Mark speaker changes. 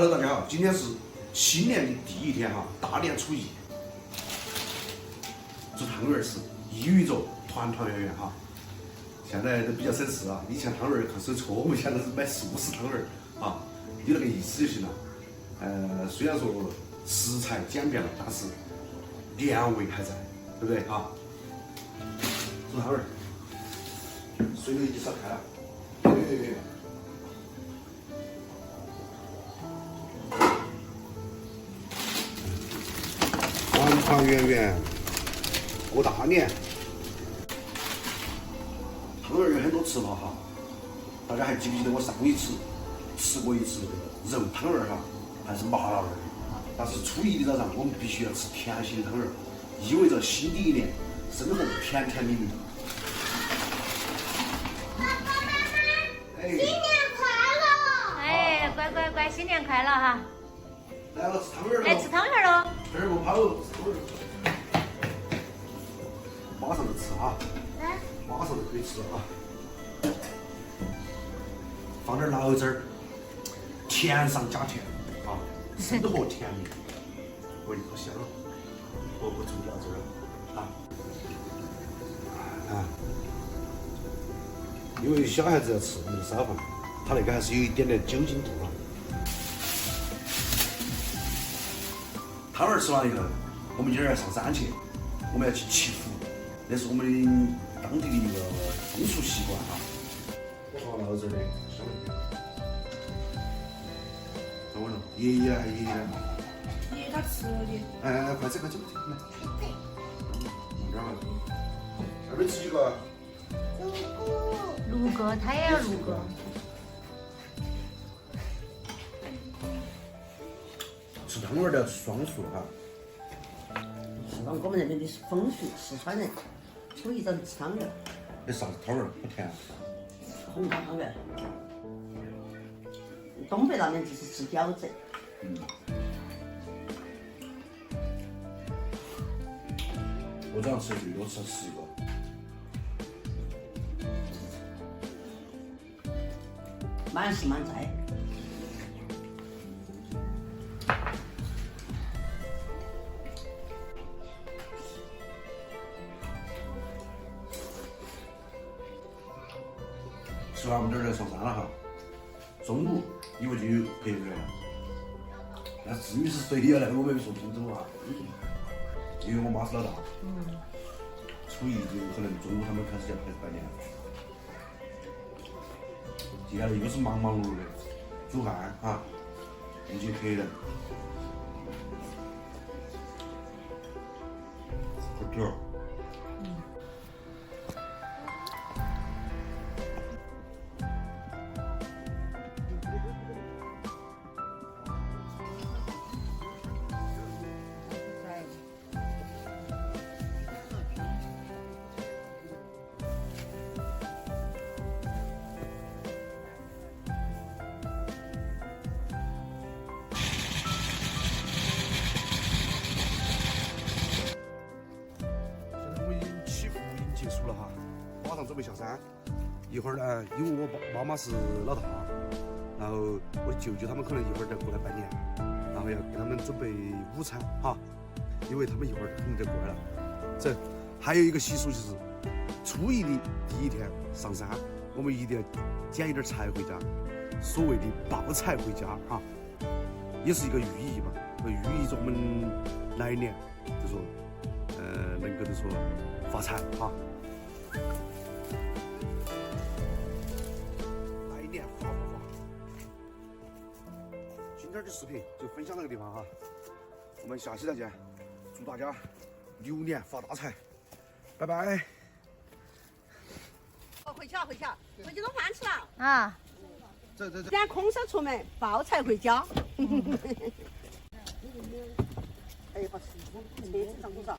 Speaker 1: Hello， 大家好，今天是新年的第一天哈，大年初一，做汤圆吃，意寓着团团圆圆哈。现在都比较省事啊，以前汤圆靠手搓，我们现在是买速食汤圆啊，有那个意思就行了。虽然说食材简便了，但是年味还在，对不对哈？做汤圆，水都已经烧开了。团团圆圆过大年，汤圆有很多吃法哈。大家还记不记得我上一次吃过一次那个肉汤圆哈，还是麻辣味的。但是初一的早上我们必须要吃甜心汤圆，意味着新的一年生活甜甜蜜蜜。
Speaker 2: 新年快乐！
Speaker 3: 哎，乖乖乖，新年快乐哈！
Speaker 1: 来了，吃汤圆了。
Speaker 3: 来吃汤圆喽！
Speaker 1: 这儿不跑，吃汤圆。马上就吃啊！马上就可以吃了啊！放点醪糟儿，甜上加甜啊，生活甜蜜。喂，好香啊！我不涂醪糟了啊！因为小孩子要吃那个烧饭，它那个还是有一点点酒精度啊。汤圆吃完以后，我们今儿要上山去，我们要去祈福，那是我们当地的一个风俗习惯哈。我放醪糟的香味。等会儿了，爷爷呢？
Speaker 2: 爷爷他吃了的。
Speaker 1: 哎，快吃快吃快吃，来，慢点嘛。二位吃几个？6
Speaker 3: 个，他也要6个。
Speaker 1: 吃汤圆的双数哈。
Speaker 4: 是吧？我们那边的风俗，四川人初一早上吃汤圆。
Speaker 1: 那啥子汤圆？好甜。
Speaker 4: 红烧汤圆。东北那边就是吃饺子。
Speaker 1: 我早上吃最多吃10个。
Speaker 4: 满是满载。
Speaker 1: 吃完我们这儿就上山了哈。中午以为就有客人了，但至于是谁呀呢？我没说清楚啊。因为我妈是老大。初一就可能中午他们开始要开始拜年了。接下来又是忙忙碌碌的煮饭啊，迎接客人。好点儿。结束了哈，马上准备下山。一会儿呢，因为我妈妈是老大，然后我舅舅他们可能一会儿就过来拜年，然后要给他们准备午餐哈，因为他们一会儿肯定就过来了。这还有一个习俗就是初一的第一天上山，我们一定要捡一点财回家，所谓的抱财回家哈，也是一个寓意嘛，寓意着我们来年就说能够就说发财哈。来年发发发！今天的视频就分享到这个地方哈，我们下期再见，祝大家牛年发大财，拜拜。
Speaker 4: 回家，回去弄饭吃了
Speaker 3: 啊！
Speaker 1: 这。
Speaker 4: 今天空手出门，抱财回家。哎，把车子上多少？